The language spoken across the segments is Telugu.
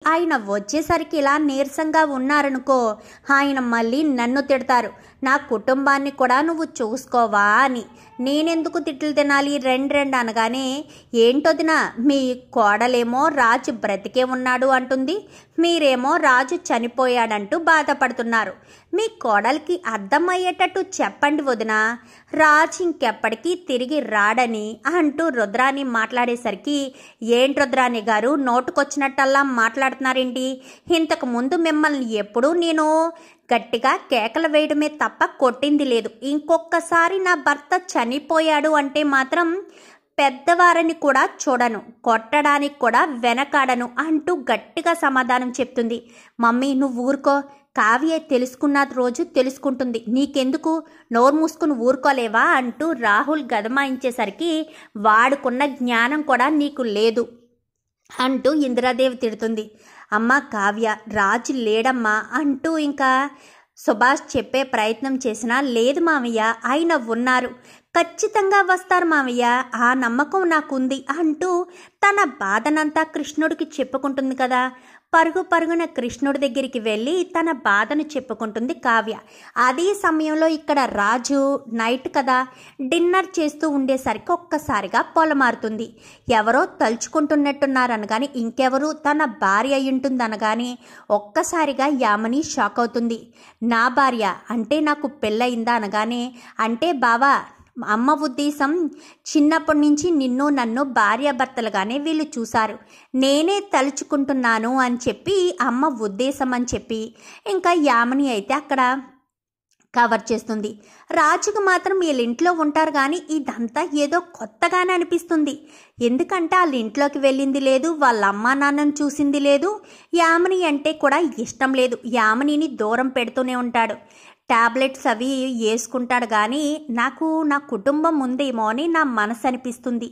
ఆయన వచ్చేసరికి ఇలా నీరసంగా ఉన్నారనుకో, ఆయన మళ్ళీ నన్ను తిడతారు, నా కుటుంబాన్ని కూడా నువ్వు చూసుకోవా అని. నేనెందుకు తిట్లు తినాలి? రెండు అనగానే, ఏంటొదినా మీ కోడలేమో రాజు బ్రతికే ఉన్నాడు అంటుంది, మీరేమో రాజు చనిపోయాడంటూ బాధపడుతున్నారు. మీ కోడలికి అర్థమయ్యేటట్టు చెప్పండి వదినా, రాజు ఇంకెప్పటికీ తిరిగి రాడని అంటూ రుద్రాణి మాట్లాడేసరికి, ఏంటి రుద్రాణి గారు నోటుకొచ్చినట్టల్లా మాట్లాడుతున్నారేంటి? ఇంతకు ముందు మిమ్మల్ని ఎప్పుడూ నేను గట్టిగా కేకలు వేయడమే తప్ప కొట్టింది లేదు. ఇంకొకసారి నా భర్త చనిపోయాడు అంటే మాత్రం పెద్దవారిని కూడా చూడను, కొట్టడానికి కూడా వెనకాడను అంటూ గట్టిగా సమాధానం చెప్తుంది. మమ్మీ నువ్వు ఊరుకో, కావ్య తెలుసుకున్న రోజు తెలుసుకుంటుంది, నీకెందుకు, నోరు మూసుకుని ఊరుకోలేవా అంటూ రాహుల్ గదమాయించేసరికి, వాడుకున్న జ్ఞానం కూడా నీకు లేదు అంటూ ఇందిరాదేవి తిడుతుంది. అమ్మ కావ్య, రాజు లేడమ్మా అంటూ ఇంకా సుభాష్ చెప్పే ప్రయత్నం చేసినా, లేదు మామయ్య ఆయన ఉన్నారు, ఖచ్చితంగా వస్తారు మామయ్య, ఆ నమ్మకం నాకుంది అంటూ తన బాధనంతా కృష్ణుడికి చెప్పుకుంటుంది కదా. పరుగున కృష్ణుడి దగ్గరికి వెళ్ళి తన బాధను చెప్పుకుంటుంది కావ్య. అదే సమయంలో ఇక్కడ రాజు నైట్ కదా, డిన్నర్ చేస్తూ ఉండేసరికి ఒక్కసారిగా పొలమారుతుంది. ఎవరో తలుచుకుంటున్నట్టున్నారనగాని, ఇంకెవరు తన భార్య అయ్యుంటుంది అనగాని ఒక్కసారిగా యామిని షాక్ అవుతుంది. నా భార్య అంటే నాకు పెళ్ళయిందా అనగానే, అంటే బావా అమ్మ ఉద్దేశం చిన్నప్పటి నుంచి నిన్ను నన్ను భార్యాభర్తలుగానే వీళ్ళు చూశారు, నేనే తలుచుకుంటున్నాను అని చెప్పి అమ్మ ఉద్దేశం అని చెప్పి ఇంకా యామిని అయితే అక్కడ కవర్ చేస్తుంది. రాజుకు మాత్రం వీళ్ళ ఇంట్లో ఉంటారు కానీ ఇదంతా ఏదో కొత్తగానే అనిపిస్తుంది. ఎందుకంటే వాళ్ళ ఇంట్లోకి వెళ్ళింది లేదు, వాళ్ళ అమ్మా నాన్నను చూసింది లేదు, యామిని అంటే కూడా ఇష్టం లేదు, యామినిని దూరం పెడుతూనే ఉంటాడు. టాబ్లెట్స్ అవి వేసుకుంటాడు కానీ నాకు నా కుటుంబం ఉందేమో అని నా మనసు అనిపిస్తుంది.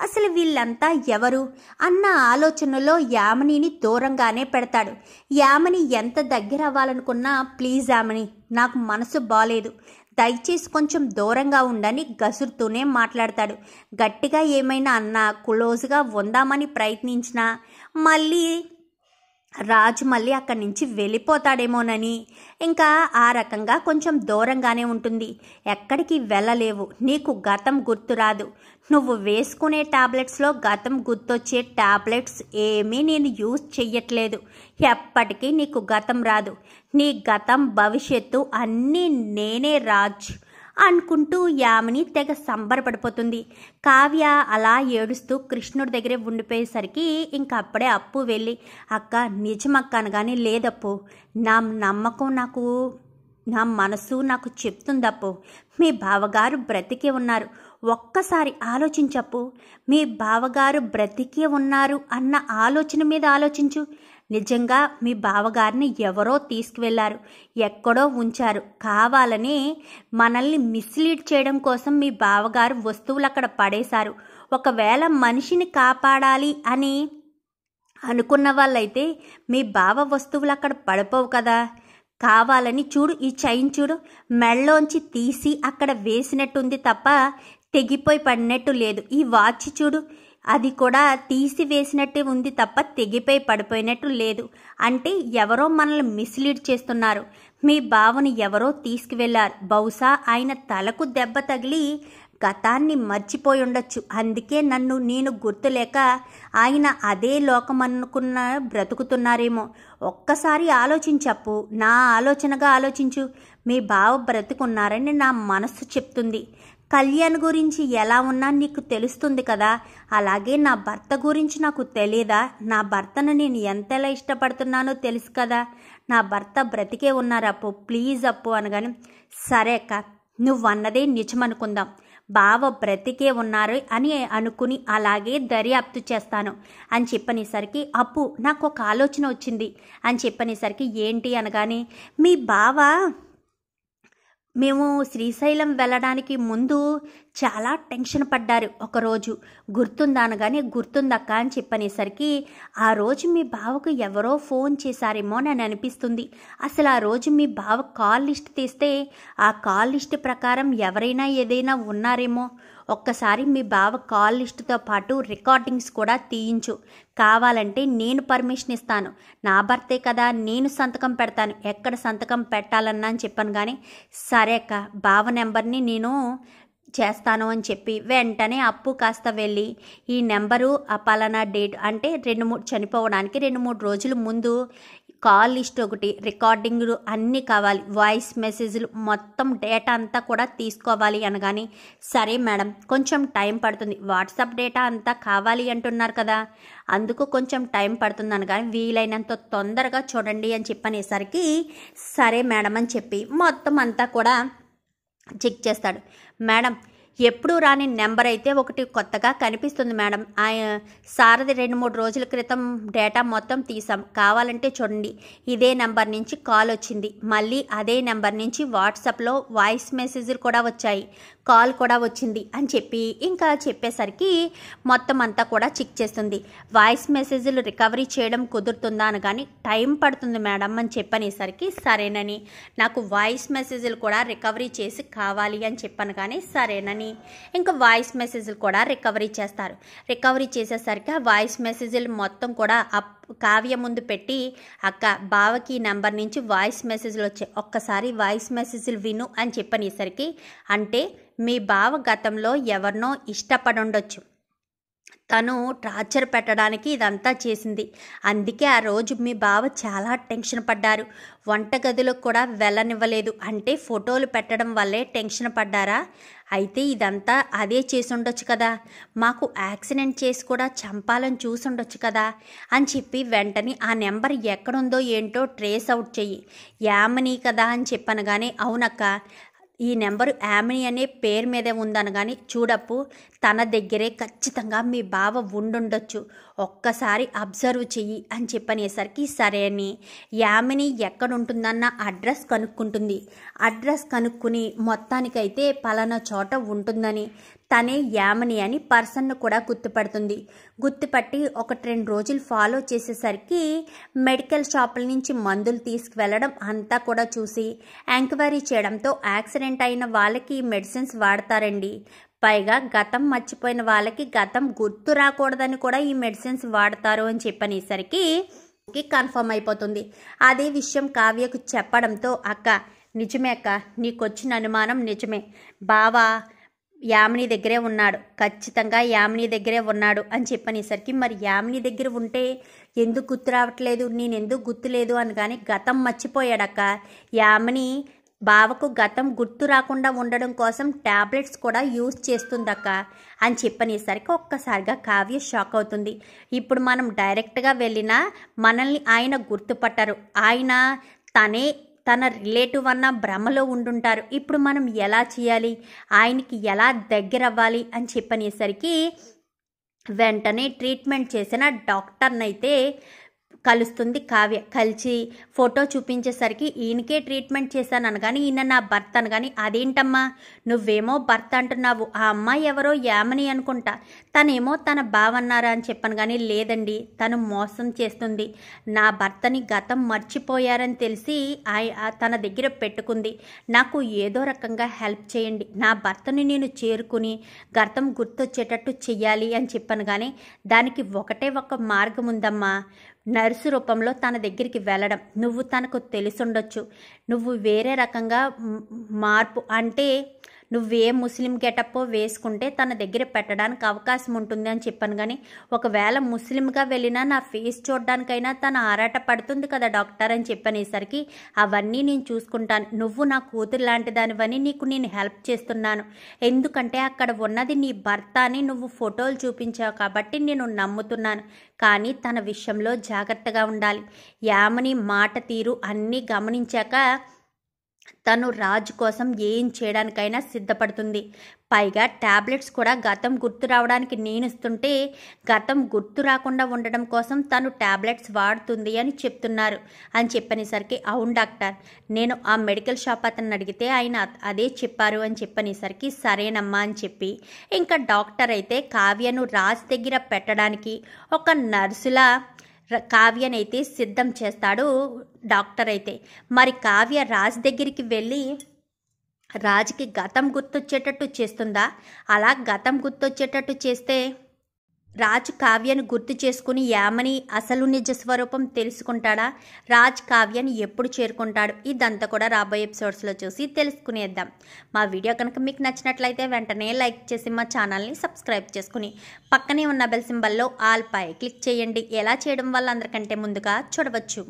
అసలు వీళ్ళంతా ఎవరు అన్న ఆలోచనలో యామినిని దూరంగానే పెడతాడు. యామిని ఎంత దగ్గర అవ్వాలనుకున్నా, ప్లీజ్ యామిని నాకు మనసు బాలేదు, దయచేసి కొంచెం దూరంగా ఉండని గసురుతూనే మాట్లాడతాడు. గట్టిగా ఏమైనా అన్నా, క్లోజ్గా ఉందామని ప్రయత్నించినా మళ్ళీ రాజు మళ్ళీ అక్కడి నుంచి వెళ్ళిపోతాడేమోనని ఇంకా ఆ రకంగా కొంచెం దూరంగానే ఉంటుంది. ఎక్కడికి వెళ్ళలేవు, నీకు గతం గుర్తురాదు, నువ్వు వేసుకునే టాబ్లెట్స్లో గతం గుర్తొచ్చే టాబ్లెట్స్ ఏమీ నేను యూజ్ చెయ్యట్లేదు, ఎప్పటికీ నీకు గతం రాదు, నీ గతం భవిష్యత్తు అన్నీ నేనే రాజ్ అనుకుంటూ యామిని తెగ సంబరపడిపోతుంది. కావ్య అలా ఏడుస్తూ కృష్ణుడి దగ్గరే ఉండిపోయేసరికి ఇంకా అప్పుడే అప్పు వెళ్ళి, అక్క నిజమక్క అనగానే, లేదప్పు నా నమ్మకం నాకు, నా మనసు నాకు చెప్తుందప్పు, మీ బావగారు బ్రతికే ఉన్నారు, ఒక్కసారి ఆలోచించప్పు, మీ బావగారు బ్రతికే ఉన్నారు అన్న ఆలోచన మీద ఆలోచించు. నిజంగా మీ బావగారిని ఎవరో తీసుకువెళ్లారు, ఎక్కడో ఉంచారు, కావాలని మనల్ని మిస్లీడ్ చేయడం కోసం మీ బావగారు వస్తువులు అక్కడ పడేశారు. ఒకవేళ మనిషిని కాపాడాలి అని అనుకున్న వాళ్ళైతే మీ బావ వస్తువులు అక్కడ పడిపోవు కదా. కావాలని చూడు, ఈ చైన్ చూడు, మెళ్ళలోంచి తీసి అక్కడ వేసినట్టుంది తప్ప తెగిపోయి పడినట్టు లేదు. ఈ వాచ్ చూడు, అది కూడా తీసివేసినట్టే ఉంది తప్ప తెగిపోయి పడిపోయినట్టు లేదు. అంటే ఎవరో మనల్ని మిస్లీడ్ చేస్తున్నారు. మీ బావని ఎవరో తీసుకువెళ్లారు, బహుశా ఆయన తలకు దెబ్బ తగిలి గతాన్ని మర్చిపోయి ఉండొచ్చు, అందుకే నేను గుర్తులేక ఆయన అదే లోకం అనుకున్న బ్రతుకుతున్నారేమో. ఒక్కసారి ఆలోచించప్పు, నా ఆలోచనగా ఆలోచించు, మీ బావ బ్రతుకున్నారని నా మనస్సు చెప్తుంది. కళ్యాణ్ గురించి ఎలా ఉన్నా నీకు తెలుస్తుంది కదా, అలాగే నా భర్త గురించి నాకు తెలియదా? నా భర్తను నేను ఎంతలా ఇష్టపడుతున్నానో తెలుసు కదా, నా భర్త బ్రతికే ఉన్నారు అప్పు, ప్లీజ్ అప్పు అనగానే, సరే అక్క నువ్వన్నదే నిజమనుకుందాం, బావ బ్రతికే ఉన్నారు అని అనుకుని అలాగే దర్యాప్తు చేస్తాను అని చెప్పనేసరికి, అప్పు నాకు ఒక ఆలోచన వచ్చింది అని చెప్పనేసరికి, ఏంటి అనగానే, మీ బావ మేము శ్రీశైలం వెళ్ళడానికి ముందు చాలా టెన్షన్ పడ్డారు ఒకరోజు, గుర్తుందా అనగానే, గుర్తుందక్క అని చెప్పనేసరికి, ఆ రోజు మీ బావకు ఎవరో ఫోన్ చేశారేమో అని అనిపిస్తుంది. అసలు ఆ రోజు మీ బావ కాల్ లిస్ట్ తీస్తే ఆ కాల్ లిస్ట్ ప్రకారం ఎవరైనా ఏదైనా ఉన్నారేమో, ఒక్కసారి మీ బావ కాల్ లిస్టుతో పాటు రికార్డింగ్స్ కూడా తీయించు, కావాలంటే నేను పర్మిషన్ ఇస్తాను, నా భర్తే కదా, నేను సంతకం పెడతాను, ఎక్కడ సంతకం పెట్టాలన్నా అని చెప్పాను. కానీ సరే అక్క, బావ నెంబర్ని నేను చేస్తాను అని చెప్పి వెంటనే అప్పు కాస్త వెళ్ళి ఈ నెంబరు పలానా డేట్ అంటే చనిపోవడానికి 2-3 రోజుల ముందు కాల్ లిస్ట్ ఒకటి, రికార్డింగ్లు అన్నీ కావాలి, వాయిస్ మెసేజ్లు మొత్తం డేటా అంతా కూడా తీసుకోవాలి అనగాని సరే మేడం కొంచెం టైం పడుతుంది, వాట్సాప్ డేటా అంతా కావాలి అంటున్నారు కదా, అందుకు కొంచెం టైం పడుతుంది అనగాని వీలైనంత తొందరగా చూడండి అని చెప్పనేసరికి సరే మేడం అని చెప్పి మొత్తం అంతా కూడా చెక్ చేస్తాడు. మేడం ఎప్పుడు రాని నెంబర్ అయితే ఒకటి కొత్తగా కనిపిస్తుంది మేడం, సారథి 2-3 రోజుల క్రితం డేటా మొత్తం తీసాం, కావాలంటే చూడండి, ఇదే నెంబర్ నుంచి కాల్ వచ్చింది, మళ్ళీ అదే నెంబర్ నుంచి వాట్సాప్లో వాయిస్ మెసేజ్లు కూడా వచ్చాయి, కాల్ కూడా వచ్చింది అని చెప్పి ఇంకా చెప్పేసరికి మొత్తం అంతా కూడా చెక్ చేస్తుంది. వాయిస్ మెసేజ్లు రికవరీ చేయడం కుదురుతుందా అని కానీ టైం పడుతుంది మేడం అని చెప్పనేసరికి సరేనని, నాకు వాయిస్ మెసేజ్లు కూడా రికవరీ చేసి కావాలి అని చెప్పాను. కానీ సరేనని ఇంకా వాయిస్ మెసేజ్లు కూడా రికవరీ చేస్తారు. రికవరీ చేసేసరికి ఆ వాయిస్ మెసేజ్లు మొత్తం కూడా కావ్య ముందు పెట్టి అక్క బావకి నెంబర్ నుంచి వాయిస్ మెసేజ్లు వచ్చాయి, ఒక్కసారి వాయిస్ మెసేజ్లు విను అని చెప్పనేసరికి అంటే మీ బావ గతంలో ఎవరినో ఇష్టపడి ఉండొచ్చు, తను టార్చర్ పెట్టడానికి ఇదంతా చేసింది, అందుకే ఆ రోజు మీ బావ చాలా టెన్షన్ పడ్డారు, వంటగదిలో కూడా వెళ్ళనివ్వలేదు, అంటే ఫోటోలు పెట్టడం వల్లే టెన్షన్ పడ్డారా, అయితే ఇదంతా అదే చేసి ఉండొచ్చు కదా, మాకు యాక్సిడెంట్ చేసి కూడా చంపాలని చూసి ఉండొచ్చు కదా అని చెప్పి వెంటనే ఆ నెంబర్ ఎక్కడుందో ఏంటో ట్రేస్ అవుట్ చెయ్యి, యామిని కదా అని చెప్పనగానే అవునక్క ఈ నెంబరు యామిని అనే పేరు మీదే ఉందనగాని చూడప్పు తన దగ్గరే ఖచ్చితంగా మీ బావ ఉండుండొచ్చు, ఒక్కసారి అబ్జర్వ్ చెయ్యి అని చెప్పనేసరికి సరే అని యామిని ఎక్కడుంటుందన్న అడ్రస్ కనుక్కుంటుంది. అడ్రస్ కనుక్కుని మొత్తానికైతే పలానా చోట ఉంటుందని తనే యామిని అని పర్సన్ను కూడా గుర్తుపడుతుంది. గుర్తుపట్టి 1-2 రోజులు ఫాలో చేసేసరికి మెడికల్ షాపుల నుంచి మందులు తీసుకువెళ్ళడం అంతా కూడా చూసి ఎంక్వైరీ చేయడంతో యాక్సిడెంట్ అయిన వాళ్ళకి మెడిసిన్స్ వాడతారండి, పైగా గతం మర్చిపోయిన వాళ్ళకి గతం గుర్తు రాకూడదని కూడా ఈ మెడిసిన్స్ వాడతారు అని చెప్పనేసరికి కన్ఫర్మ్ అయిపోతుంది. అదే విషయం కావ్యకు చెప్పడంతో అక్క నిజమే అక్క, నీకొచ్చిన అనుమానం నిజమే, బావా యామిని దగ్గరే ఉన్నాడు, ఖచ్చితంగా యామిని దగ్గరే ఉన్నాడు అని చెప్పనేసరికి మరి యామిని దగ్గర ఉంటే ఎందుకు గుర్తు రావట్లేదు, నేను ఎందుకు గుర్తులేదు అని కానీ గతం మర్చిపోయాడక్క, యామిని బావకు గతం గుర్తు రాకుండా ఉండడం కోసం ట్యాబ్లెట్స్ కూడా యూజ్ చేస్తుందక్క అని చెప్పనేసరికి ఒక్కసారిగా కావ్య షాక్ అవుతుంది. ఇప్పుడు మనం డైరెక్ట్గా వెళ్ళినా మనల్ని ఆయన గుర్తుపట్టరు, ఆయన తన రిలేటివ్ అన్న భ్రమలో ఉండుంటారు, ఇప్పుడు మనం ఎలా చేయాలి, ఆయనకి ఎలా దగ్గర అవ్వాలి అని చెప్పనేసరికి వెంటనే ట్రీట్మెంట్ చేసిన డాక్టర్నైతే కలుస్తుంది కావ్య. కలిసి ఫోటో చూపించేసరికి ఈయనకే ట్రీట్మెంట్ చేశాను అనగాని ఈయన నా భర్త అనగాని అదేంటమ్మా నువ్వేమో భర్త అంటున్నావు, ఆ అమ్మాయి ఎవరో యామిని అనుకుంటా, తనేమో తన బావన్నారా అని చెప్పాను. కానీ లేదండి, తను మోసం చేస్తుంది, నా భర్తని గతం మర్చిపోయారని తెలిసి తన దగ్గర పెట్టుకుంది, నాకు ఏదో రకంగా హెల్ప్ చేయండి, నా భర్తని నేను చేరుకుని గతం గుర్తొచ్చేటట్టు చెయ్యాలి అని చెప్పాను. కానీ దానికి ఒకటే ఒక మార్గం ఉందమ్మా, నర్సు రూపంలో తన దగ్గరికి వెళ్ళడం, నువ్వు తనకు తెలిసుండొచ్చు, నువ్వు వేరే రకంగా మార్పు అంటే నువ్వే ముస్లిం గెటప్పో వేసుకుంటే తన దగ్గర పెట్టడానికి అవకాశం ఉంటుంది అని చెప్పాను. కానీ ఒకవేళ ముస్లింగా వెళ్ళినా నా ఫేస్ చూడడానికైనా తను ఆరాట పడుతుంది కదా డాక్టర్ అని చెప్పనేసరికి అవన్నీ నేను చూసుకుంటాను, నువ్వు నా కూతురు లాంటి దానివని నీకు నేను హెల్ప్ చేస్తున్నాను, ఎందుకంటే అక్కడ ఉన్నది నీ భర్త అని నువ్వు ఫోటోలు చూపించావు కాబట్టి నేను నమ్ముతున్నాను, కానీ తన విషయంలో జాగ్రత్తగా ఉండాలి, యామిని మాట తీరు అన్నీ గమనించాక తను రాజు కోసం ఏం చేయడానికైనా సిద్ధపడుతుంది, పైగా ట్యాబ్లెట్స్ కూడా గతం గుర్తు రావడానికి నేను ఇస్తుంటే గతం గుర్తు రాకుండా ఉండడం కోసం తను ట్యాబ్లెట్స్ వాడుతుంది అని చెప్తున్నారు అని చెప్పనేసరికి అవును డాక్టర్, నేను ఆ మెడికల్ షాప్ అతన్ని అడిగితే ఆయన అదే చెప్పారు అని చెప్పనేసరికి సరేనమ్మా అని చెప్పి ఇంకా డాక్టర్ అయితే కావ్యను రాజ్ దగ్గర పెట్టడానికి ఒక నర్సులా కావ్యనైతే సిద్ధం చేస్తాడు డాక్టర్ అయితే. మరి కావ్య రాజ్ దగ్గరికి వెళ్ళి రాజుకి గతం గుర్తొచ్చేటట్టు చేస్తుందా? అలా గతం గుర్తొచ్చేటట్టు చేస్తే రాజు కావ్యను గుర్తు చేసుకుని యామని అసలు నిజ స్వరూపం తెలుసుకుంటాడా? రాజ్ కావ్యని ఎప్పుడు చేరుకుంటాడు? ఇదంతా కూడా రాబోయే ఎపిసోడ్స్లో చూసి తెలుసుకునేద్దాం. మా వీడియో కనుక మీకు నచ్చినట్లయితే వెంటనే లైక్ చేసి మా ఛానల్ని సబ్స్క్రైబ్ చేసుకుని పక్కనే ఉన్న బెల్ సింబల్లో ఆల్ పై క్లిక్ చేయండి. ఎలా చేయడం వల్ల అందరికంటే ముందుగా చూడవచ్చు.